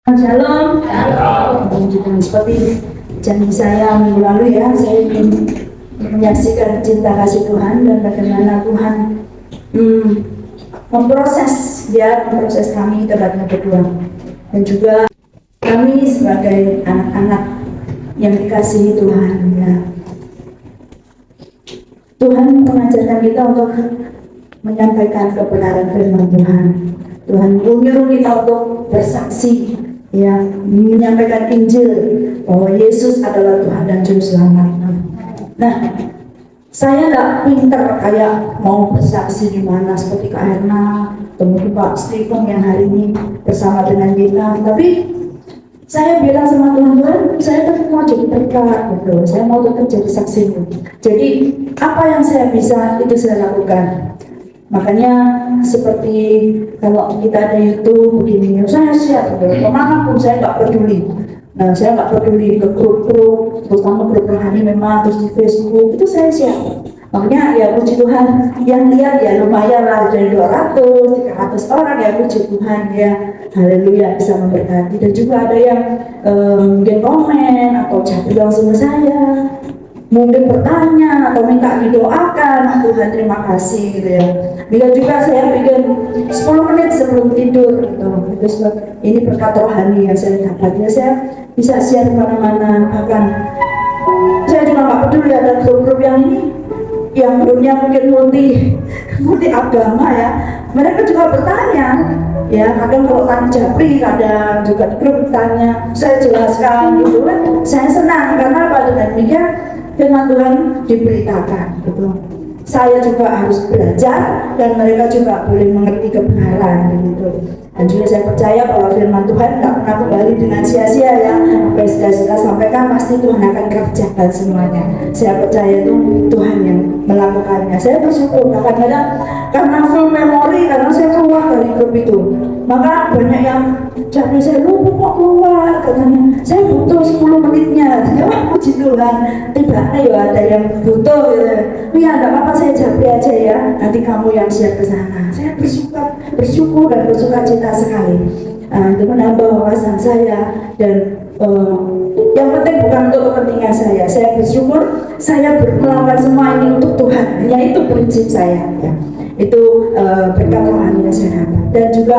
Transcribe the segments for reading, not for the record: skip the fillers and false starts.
Shalom. Shalom. Seperti janji saya minggu lalu ya, saya ingin menyaksikan cinta kasih Tuhan dan bagaimana Tuhan memproses kami terhadap berdua, dan juga kami sebagai anak-anak yang dikasihi Tuhan ya. Tuhan mengajarkan kita untuk menyampaikan kebenaran firman Tuhan. Tuhan menyuruh kita untuk bersaksi, ya, menyampaikan Injil bahwa Yesus adalah Tuhan dan Juru Selamat. Nah, saya nggak pinter kayak mau bersaksi di mana seperti Kak Erna, teman Pak Stephen yang hari ini bersama dengan kita. Tapi saya bilang sama Tuhan, saya tetap mau jadi berkat, gitu. Saya mau tetap jadi saksi. Jadi apa yang saya bisa itu saya lakukan. Makanya seperti kalau kita ada YouTube begini, saya share kemanapun, saya nggak peduli. Nah, saya nggak peduli ke grup-grup, terutama grup rohani memang, terus di Facebook itu saya share. Makanya ya puji Tuhan, yang lihat ya lumayan lah, dari 200, 300 orang ya puji Tuhan ya, haleluya, bisa memberkati. Dan juga ada yang mungkin komen atau chat langsung ke saya, mungkin bertanya atau minta didoakan. Tuhan terima kasih gitu ya. Bila juga saya bikin 10 menit sebelum tidur gitu. Ini berkat rohani yang saya dapat ya, saya bisa share kemana-mana. Bahkan saya juga nggak peduli ada grup-grup yang ini yang grupnya mungkin multi agama ya, mereka juga bertanya ya. Kadang kalau tanya Japri, kadang juga di grup tanya, saya jelaskan gitu kan. Saya senang karena apa? Dengan demikian firman Tuhan diberitakan gitu. Saya juga harus belajar dan mereka juga boleh mengerti kebenaran gitu. Dan juga saya percaya bahwa firman Tuhan tidak pernah kembali dengan sia-sia ya. Apa yang sudah kita sampaikan pasti Tuhan akan kerjakan semuanya. Saya percaya itu Tuhan yang melakukannya. Saya bersyukur kadang-kadang karena full memory, karena saya keluar dari grup itu, maka banyak yang jadi saya lupa kok keluar, katanya saya butuh 10 menitnya. Ya puji Tuhan, tiba-tiba ya ada yang butuh gitu. Ya enggak apa-apa, saya Japri aja ya, nanti kamu yang siap ke sana. Saya bersyukur dan bersuka cita sekali. Itu menambah wawasan saya, dan yang penting bukan untuk kepentingan saya. Saya bersyukur saya melakukan semua ini untuk Tuhan. Ya itu prinsip saya ya. Itu berkat rohani yang saya dapat, dan juga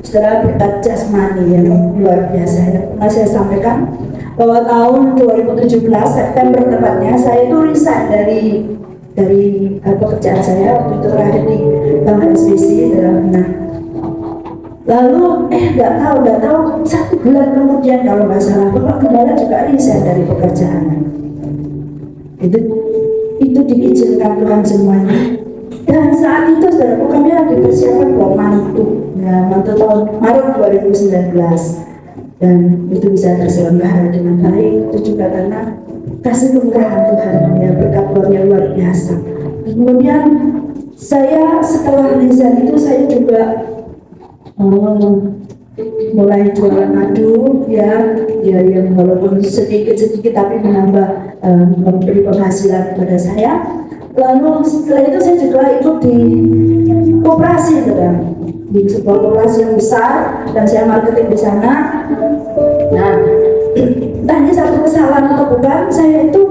setelah berkat jasmani yang luar biasa yang pernah saya sampaikan bahwa tahun 2017 September tepatnya, saya itu resign dari pekerjaan saya waktu itu terakhir di Bank SBC. Nah, lalu nggak tahu 1 bulan kemudian kalau nggak salah Bapak Gembala juga resign dari pekerjaan. Itu diizinkan Tuhan semuanya. Dan saat itu saudara, kami lagi persiapan buat mantu ya, mantu tahun Maret 2019, dan itu bisa terselenggara dengan baik. Itu juga karena kasih kemurahan Tuhan ya, berkat yang luar biasa. Kemudian saya setelah resign itu saya juga mulai jualan madu ya yang walaupun sedikit tapi menambah memberi penghasilan kepada saya. Lalu setelah itu saya juga ikut di koperasi, di sebuah koperasi yang besar, dan saya marketing di sana. Nah, entah ini satu kesalahan atau bukan, saya itu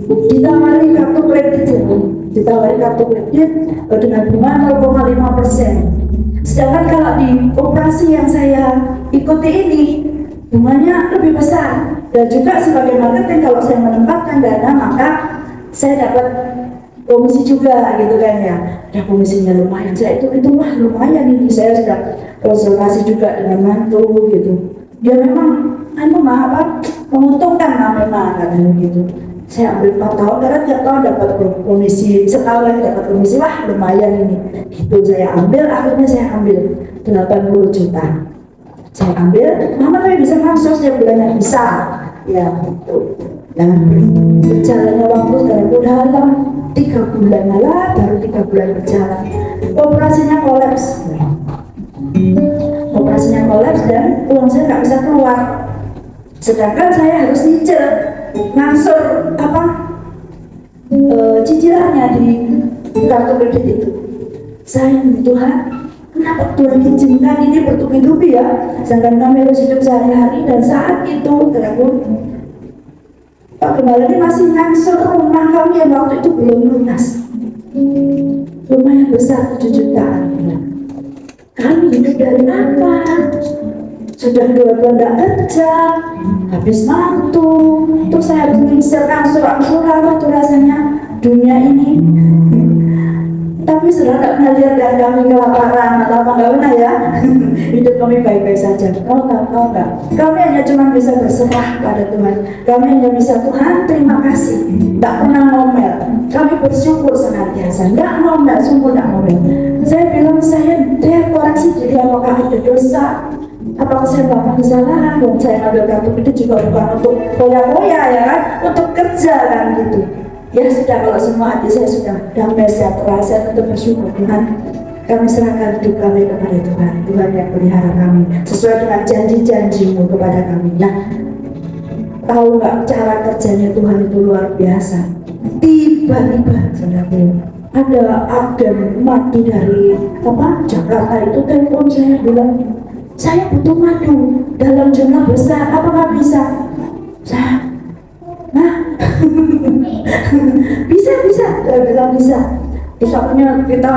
ditawari kartu kredit dengan bunga 0,5%. Sedangkan kalau di koperasi yang saya ikuti ini bunganya lebih besar. Dan juga sebagai marketing, kalau saya menempatkan dana maka saya dapat komisi juga gitu kan ya. Ada komisinya lumayan. Saya itu wah lumayan ini. Saya sudah konsultasi juga dengan mantu gitu. Dia memang menguntungkan memang katanya gitu. Saya ambil 4 tahun karena tiap tahun dapat komisi, setahun lagi dapat komisi, wah lumayan ini. Gitu saya ambil, akhirnya saya ambil 80 juta. Saya ambil, mama tapi bisa masuk setiap bulannya bisa. Ya gitu. Nah, berjalannya waktu sekarang udah 3 bulan malah, baru 3 bulan berjalan. Operasinya kolaps dan uang saya nggak bisa keluar. Sedangkan saya harus nyicil, ngangsur cicilannya di kartu kredit itu. Saya Tuhan, Kenapa Tuhan izinkan ini bertubi-tubi ya? Sedangkan kami harus hidup sehari-hari. Dan saat itu, Pak Gembala ini masih ngangsur rumah kami yang waktu itu belum lunas. Rumah yang besar 7 jutaan. Kami hidup dari apa? Sudah 2 bulan tidak kerja, habis mantu, terus saya harus mengisi angsur-angsuran. Apa tuh rasanya dunia ini? Tapi sudah tidak pernah lihat dan kami kelaparan atau apa, nggak pernah ya. Hidup kami baik-baik saja. Kau enggak. Kami hanya cuma bisa berserah pada Tuhan. Kami hanya bisa, Tuhan terima kasih. Tidak pernah ngomel. Kami bersyukur senantiasa. Nggak ngomel, sungguh nggak ngomel. Saya bilang, saya koreksi diri apakah ada dosa, apakah saya melakukan kesalahan. Dan saya ambil kartu itu juga bukan untuk koya-koya ya kan, untuk kerja kan gitu. Ya sudah, kalau semua hati saya sudah damai sejahtera, saya tetap bersyukur. Tuhan, kami serahkan hidup kami kepada Tuhan. Tuhan yang pelihara kami sesuai dengan janji-janji-Mu kepada kami. Nah, tahu nggak cara kerjanya Tuhan itu luar biasa. Tiba-tiba ada agen madu dari Jakarta itu telepon saya, bilang saya butuh madu dalam jumlah besar, apakah bisa? Saya, bisa, saya bilang bisa. Terus akhirnya kita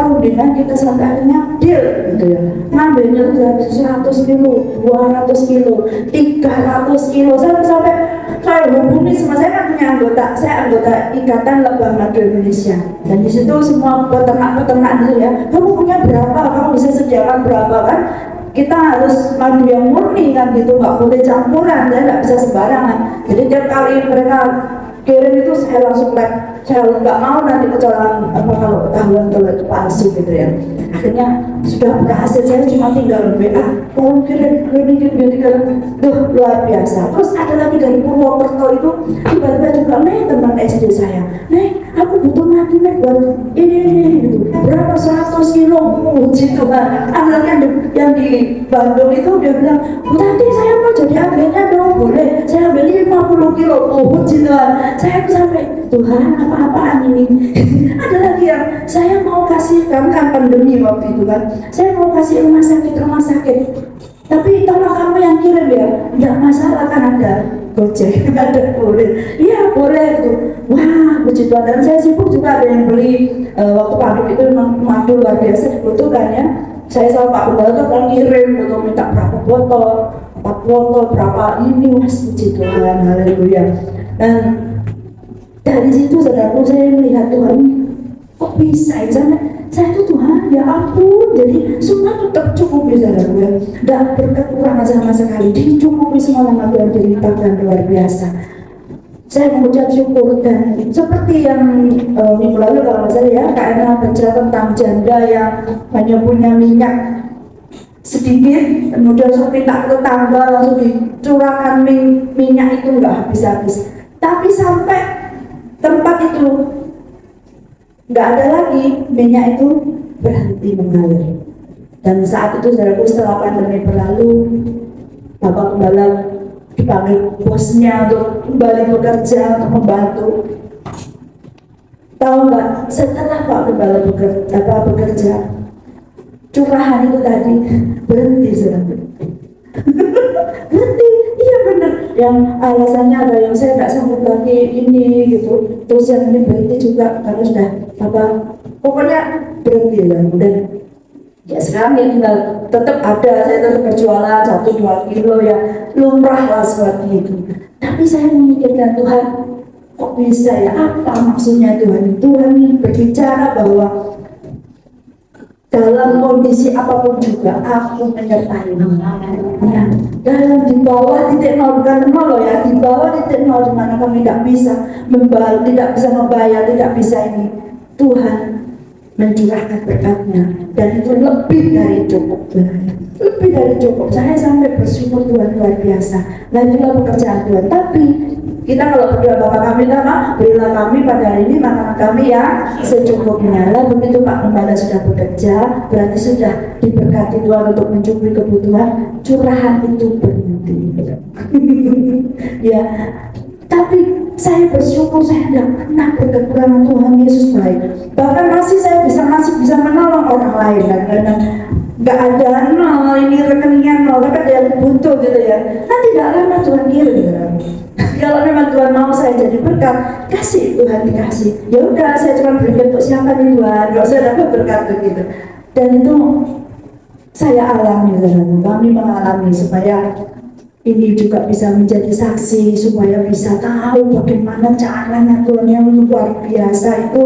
rundingan, kita sampai akhirnya deal gitu ya. Ngambilnya udah 100 kilo, 200 kilo, 300 kilo. Saya hubungi semua, saya kan punya anggota Ikatan Lebah Madu Indonesia. Dan di situ semua peternak itu ya, kamu punya berapa, kamu bisa sediakan berapa kan? Kita harus madu yang murni kan gitu, nggak boleh campuran, ya nggak bisa sembarangan. Jadi tiap kali mereka kirim itu saya langsung saya nggak mau nanti kecelakaan kalau ketahuan kalau itu palsu gitu ya. Akhirnya sudah berhasil, saya cuma tinggal WA, tolong kirim tuh luar biasa. Terus ada lagi dari Purwokerto itu tiba-tiba juga, teman SD saya, aku butuh madu buat ini gitu. Berapa 100 kilo, puji Tuhan. Ada lagi yang di Bandung itu dia bilang, nanti saya mau jadi agennya dong, boleh saya ambil 50 kilo, puji Tuhan. Saya sampai, Tuhan apa-apaan ini. Ada lagi yang saya mau kasih, kan pandemi waktu itu kan, saya mau kasih rumah sakit, tapi tolong kamu yang kirim ya. Enggak masalah, kan ada Gojek, ada boleh. Iya boleh itu. Wah, puji Tuhan. Dan saya sibuk juga, ada yang beli waktu pandemi itu memang madu luar biasa dibutuhkan ya. Saya sama Pak Gembala tuh akan ngirim gitu, minta berapa botol, 4 botol, berapa ini, mas, puji Tuhan, haleluya. Dan dari situ saudaraku, saya melihat Tuhan, kok bisa ya, saya tuh Tuhan, ya ampun, jadi semua itu tercukupi saudaraku ya, dan berkekurangan sama sekali, dicukupi semua nama Tuhan dilimpahkan luar biasa. Saya mengucap syukur. Dan seperti yang minggu lalu kalau saya ya, KNA bercerita tentang janda yang hanya punya minyak sedikit, kemudian seperti tak tetangga langsung dicurahkan minyak itu nggak habis-habis. Tapi sampai tempat itu nggak ada lagi, minyak itu berhenti mengalir. Dan saat itu saudaraku, setelah pandemi berlalu, Bapak Gembala dipanggil bosnya untuk kembali bekerja, untuk membantu. Tahu nggak, setelah Pak Gembala bekerja, curahan itu tadi berhenti saudaraku. Berhenti, iya benar. Yang alasannya ada yang saya nggak sanggup lagi ini gitu, terus yang ini berhenti juga karena sudah pokoknya berhenti lah. Dan ya sekarang ya tinggal tetap ada, saya tetap berjualan 1-2 kilo ya, lumrah lah seperti itu. Tapi saya memikirkan, Tuhan kok bisa ya, apa maksudnya Tuhan? Tuhan ini berbicara bahwa dalam kondisi apapun juga aku menyertai-Mu. Ya, dalam di bawah titik nol, bukan nol loh ya, di bawah titik nol di mana kami tidak bisa membayar, tidak bisa ini, Tuhan mencurahkan berkat-Nya, dan itu lebih dari cukup, lebih dari cukup. Saya sampai bersyukur, Tuhan luar biasa. Lanjutlah pekerjaan Tuhan. Tapi kita kalau berdoa, Bapa kami berilah kami pada hari ini makanan kami yang secukupnya. Lah begitu Pak Gembala sudah bekerja, berarti sudah diberkati Tuhan untuk mencukupi kebutuhan, curahan itu berhenti. Ya, tapi saya bersyukur saya tidak pernah berkekurangan. Tuhan Yesus baik. Bahkan masih bisa menolong orang lain. Kadang-kadang nggak ada nol, ini rekeningnya nol, tapi ada yang butuh gitu ya. Nanti tidak lama Tuhan kirim. Kalau memang Tuhan mau saya jadi berkat, kasih, Tuhan dikasih. Ya udah, saya cuma berikan untuk siapa nih Tuhan, nggak usah dapat berkat begitu. Dan itu saya alami, kami mengalami supaya ini juga bisa menjadi saksi, supaya bisa tahu bagaimana caranya Tuhan yang luar biasa itu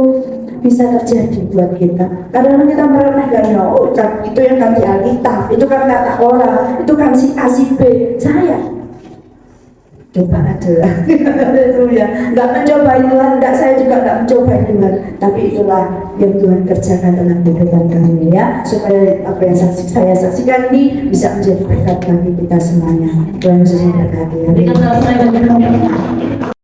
bisa terjadi buat kita. Kadang-kadang kita meremehkan, ya, oh itu yang kami Alkitab, itu kan kata orang, itu kan si A si B. Saya coba aja itu ya, nggak mencoba Tuhan, saya juga nggak mencoba Tuhan, tapi itulah yang Tuhan kerjakan dalam kehidupan kami ya, supaya apa yang saya saksikan ini bisa menjadi berkat bagi kita semuanya. Tuhan Yesus memberkati.